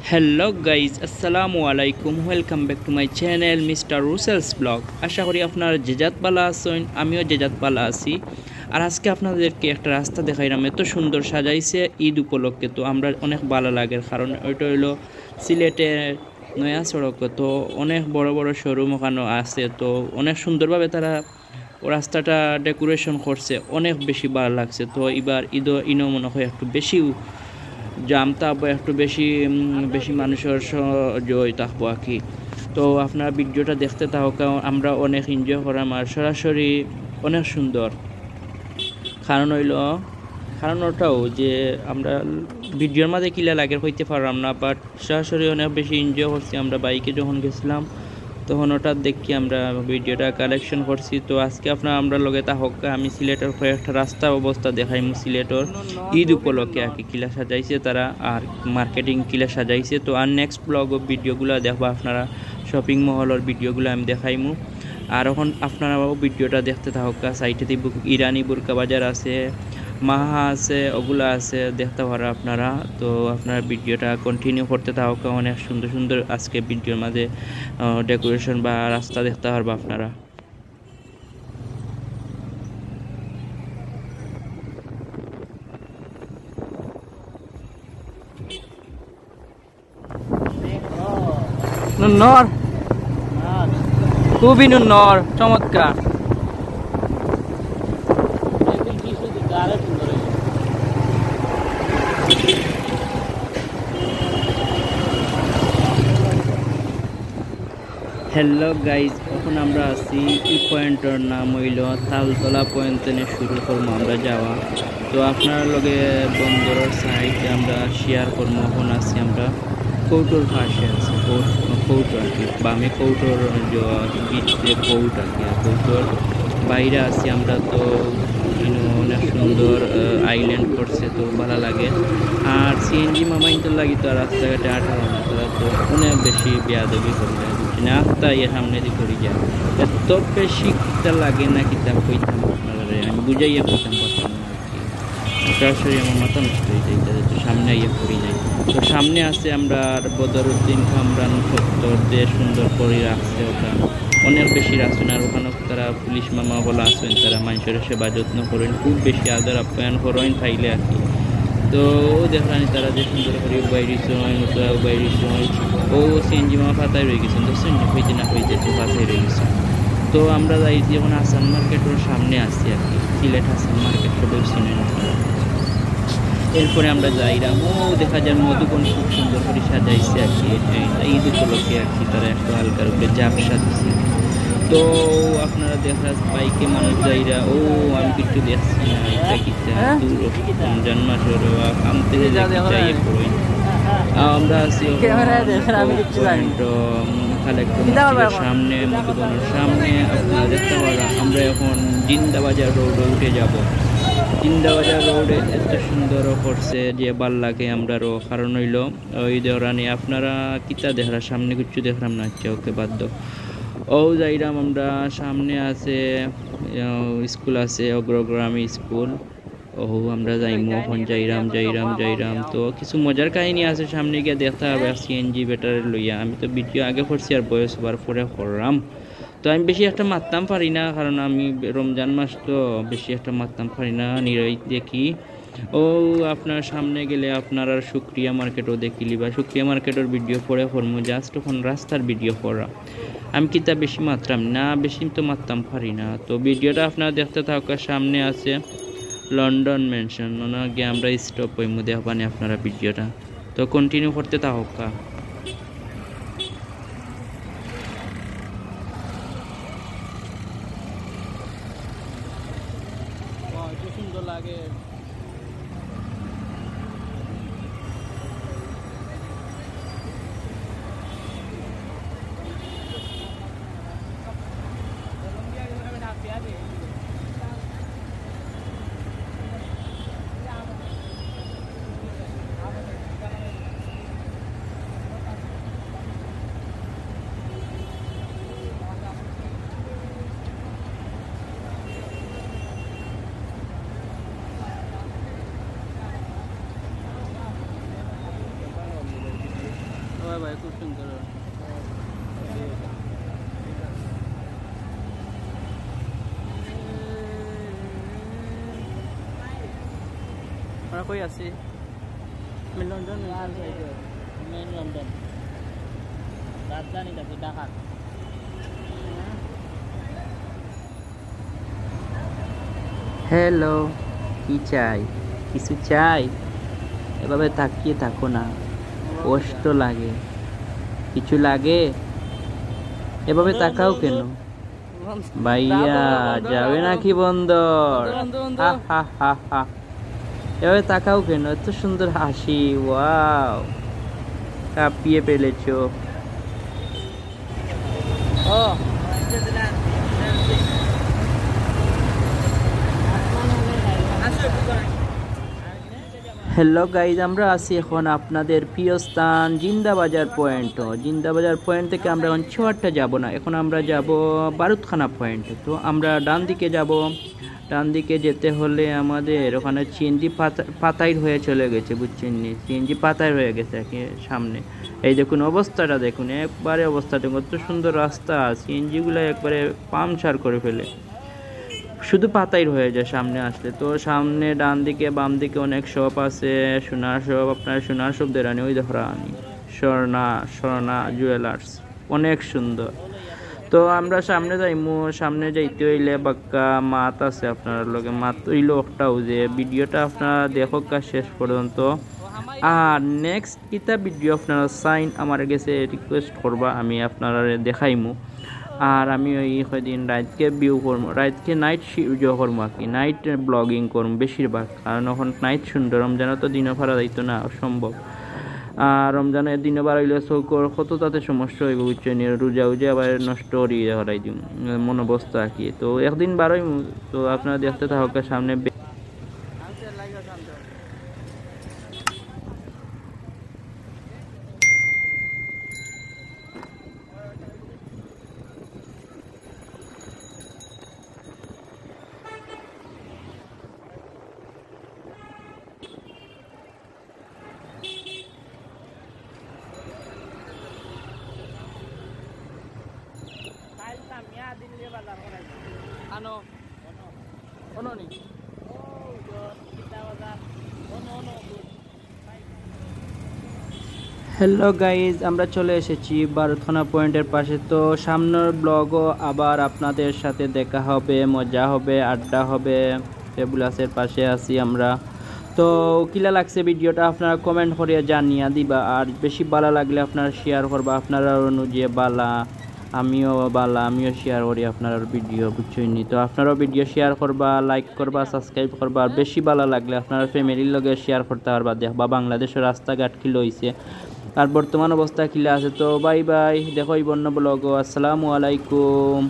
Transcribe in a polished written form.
Hello guys, আসসালামু আলাইকুম। Welcome back to my channel mister Russel's blog. আশা করি আপনারা যেজাত পালা আছেন, আমিও যেজাত পালা আছি। আর আজকে আপনাদেরকে একটা রাস্তা দেখাইলাম, এত সুন্দর সাজাইছে ঈদ উপলক্ষে। তো আমরা অনেক ভালো লাগে, কারণ ওইটা হইলো সিলেটের নয়া সড়ক। তো অনেক বড় বড় শোরুম ওখানে আছে, তো অনেক সুন্দরভাবে তারা রাস্তাটা ডেকোরেশন করছে, অনেক বেশি ভালো লাগছে। তো এবার ইনো মনে হয় একটু বেশি জাম থাকবো, একটু বেশি বেশি মানুষের জয় থাকবো আর কি। তো আপনারা ভিডিওটা দেখতে থাকো, আমরা অনেক এনজয় করাম। আর সরাসরি অনেক সুন্দর, কারণ ওটাও যে আমরা ভিডিওর মাঝে কিলা লাগে হইতে পারলাম না, বাট সরাসরি অনেক বেশি এনজয় করছি। আমরা বাইকে যখন গেছিলাম তখন ওটা দেখি আমরা ভিডিওটা কালেকশন করছি। তো আজকে আমরা লগে তা হোক, আমি সিলেটের কয়েকটা রাস্তার অবস্থা দেখাইমু সিলেটের ঈদ উপলক্ষে আর কি, কিলা সাজাইছে তারা আর মার্কেটিং কিলা সাজাইছে। তো আর নেক্সট ব্লগ ভিডিওগুলো দেখবো আপনারা, শপিং মহলের ভিডিওগুলো আমি দেখাইমু। আর এখন আপনারাও ভিডিওটা দেখতে থাকুক। সাইডে ইরানি বুরকা বাজার আছে, মাহা আছে, ওগুলো আছে, দেখতে পারো আপনারা। তো আপনারা ভিডিওটা কন্টিনিউ করতে থাকুক, অনেক সুন্দর সুন্দর আজকে ভিডিওর মাঝে ডেকোরেশন বা রাস্তা দেখতে পারবো আপনারা। নর খুবই নর চমৎকার। হ্যালো গাইজ, এখন আমরা আছি এই পয়েন্টের নাম হইল তালতলা পয়েন্ট থেকে শুরু করবো আমরা যাওয়া। তো আপনার লগে বন্দরের সাইডে আমরা শেয়ার করবো। এখন আছি আমরা কৌটোর পাশে আছি, কৌটো আর কি, বামে কৌটোর বিচে কৌট আর কি, আর কৌটোর বাইরে আছি আমরা। তো অনেক সুন্দর আইল্যান্ড করছে, তো ভালো লাগে। আর সিএনজি মামাইনটার লাগি তো রাস্তাঘাটে আঠারো না, তারা তো অনেক বেশি বেয়াদবি করবে না, আস্তা ইয়ে সামনে দিয়ে করি যায়। এত বেশি কিতা লাগে না, কিতাব কইতাম আপনারা, আমি বুঝাইয়া কইতাম পারতাম না আর কি। সরাসরি আমার মাথা নষ্ট হয়ে যায়, তো সামনে ইয়ে করি যায়। তো সামনে আছে আমরা বদরুদ্দিন কামরান সত্তর যে সুন্দর করে রাখছে, ওটা অনেক বেশি রাখছেন। আর ওখানে তারা পুলিশ মামা বলা আছেন, তারা মানুষের সেবা যত্ন করেন, খুব বেশি আদর আপ্যায়ন করেন থাইলে আর কি। তো দেখলানি তারা যে সুন্দর করে বাইরিস হয়, নতুন বাইরিস হয়। ও সিএনজি মামা পাতায় রয়ে গেছেন, তো সিএনজি হইতে না হইতে তো পাতায় রয়ে গেছে। তো আমরা যাই যখন আসান মার্কেটের সামনে আসছি আর কি, সিলেট আসান মার্কেট সবাই চিনেন আপনারা। এরপরে আমরা যাইলাম, ও দেখা যায় মধুবন খুব সুন্দর করে সাজাইছে আর কি, ঈদ উপলক্ষে আর কি, তারা একটু হালকার উপরে ঝাপসা দিচ্ছে। তো আপনারা দেখা বাইকে মানুষ যাইরা, ও আমি কিছু দেখছি না, এটা কিটা রমজান মাসের কামতে আমরা আছি সামনে মধুবনের সামনে। আপনারা দেখতে পারা আমরা এখন জিন্দাবাজার রোডে উঠে যাব। জিন্দাবাজার রোডে এত সুন্দর করছে যে ভাল লাগে আমরারও, কারণ হইল ওই দেওরানি আপনারা কিতা দেখরা সামনে কিছু দেখলাম না, আচ্ছা ওকে বাধ্য। ও যাইরাম আমরা, সামনে আছে স্কুল আছে, অগ্রগ্রামী স্কুল। ও আমরা যাইমু এখন, যাইরাম। তো কিছু মজার কাহিনী আছে, সামনে গিয়ে দেখতে হবে সিএনজি ব্যাটারি লইয়া। আমি তো ভিডিও আগে করছি আর বয়স হবার পরে করলাম। তো আমি বেশি একটা মারতাম পারি না, কারণ আমি রমজান মাস তো বেশি একটা মারতাম পারি না, নিরাই দেখি। ও আপনার সামনে গেলে আপনার আর শুক্রিয়া মার্কেটও দেখিলি, বা শুক্রিয়া মার্কেটের ভিডিও পরে করবো, জাস্ট ওখানে রাস্তার ভিডিও করা। আমি কিতা বেশি মারতাম না, বেশি তো মারতাম পারি না। তো ভিডিওটা আপনারা দেখতে থাকার সামনে আছে লন্ডন মেনশন, ওনাকে আমরা স্টপ হইমু দেখবানি আপনারা ভিডিওটা, তো কন্টিনিউ করতে থাকা। সুন্দর লাগে। হয় ভাই, খুব সুন্দর হয়। আমরা কই আছি? মেন লন্ডন, মেন লন্ডন, রাজধানী ঢাকা। হ্যালো, কি চাই? কিছু চাই? এভাবে তাকিয়ে থাকো না, কষ্ট লাগে। কিছু লাগে? এভাবে তাকাও কেন? ভাইয়া যাবে নাকি বন্দর? হা হা হা হা। এভাবে তাকাও কেন? এত সুন্দর হাসি, ওয়াও, কাঁপিয়ে ফেলেছো। ও হ্যালো গাইজ, আমরা আছি এখন আপনাদের প্রিয় স্থান জিন্দাবাজার পয়েন্ট। জিন্দাবাজার পয়েন্ট থেকে আমরা এখন ছোট্টা যাব না, এখন আমরা যাব বারুদখানা পয়েন্ট। তো আমরা ডান দিকে যাব। ডান দিকে যেতে হলে আমাদের ওখানে সিএনজি পাতাইর হয়ে চলে গেছে, বুঝছেন নি? সিএনজি পাতাইর হয়ে গেছে সামনে। এই দেখুন অবস্থাটা, দেখুন একবারে অবস্থাটা, কত সুন্দর রাস্তা। সিএনজিগুলো একবারে পাংচার করে ফেলে, শুধু পাতাই হয়ে যায় সামনে আসলে। তো সামনে ডান দিকে বাম দিকে অনেক শপ আছে, সোনার শপ, আপনার সোনার শপ দেরানি, ওই দেখো রানি স্বর্ণা জুয়েলার্স, অনেক সুন্দর। তো আমরা সামনে যাইমু, সামনে যাইতে হইলে বাক্কা মাত আছে আপনার লগে, মাত হইল একটাও, যে ভিডিওটা আপনারা দেখো শেষ পর্যন্ত। আর নেক্সট কিতা ভিডিও আপনারা সাইন আমার কাছে রিকোয়েস্ট করবা, আমি আপনারা দেখাইমু। আর আমি ওই কদিন রাতকে ভিউ করবো, রাতকে নাইট ভিডিও করবো আর কি, নাইট ব্লগিং করবো বেশিরভাগ, কারণ এখন নাইট সুন্দর। রমজানও তো দিনও ভাড়া যাইতো না সম্ভব, আর রমজানের দিনও বাড়াইলে চৌকর কত তাতে সমস্যা হইব, বুঝছেন? রোজা উজে আবার নষ্ট করিয়ে হরাই দিম মনোবস্তা আর কি। তো একদিন বারোই, তো আপনারা দেখতে থাকুক সামনে। হ্যালো গাইজ, আমরা চলে এসেছি বারুদখানা পয়েন্টের পাশে। তো সামনের ব্লগও আবার আপনাদের সাথে দেখা হবে, মজা হবে, আড্ডা হবে। টেবুলাসের পাশে আছি আমরা। তো কিলা লাগছে ভিডিওটা আপনারা কমেন্ট করে জানিয়ে দিবা, আর বেশি ভালো লাগলে আপনারা শেয়ার করবা। আপনারা অনুযায়ী বালা, আমিও বালা, আমিও শেয়ার করি আপনার ভিডিও, বুঝছইনি? তো আপনারাও ভিডিও শেয়ার করবা, লাইক করবা, সাবস্ক্রাইব করবা। আর বেশি ভালো লাগলে আপনারা ফ্যামিলির লগে শেয়ার করতে পারবা, দেখবা বাংলাদেশের রাস্তাঘাট কি লইছে আর বর্তমান অবস্থা কিলা আছে। তো বাই বাই, দেখো এই বন্য ব্লগ। আসসালামু আলাইকুম।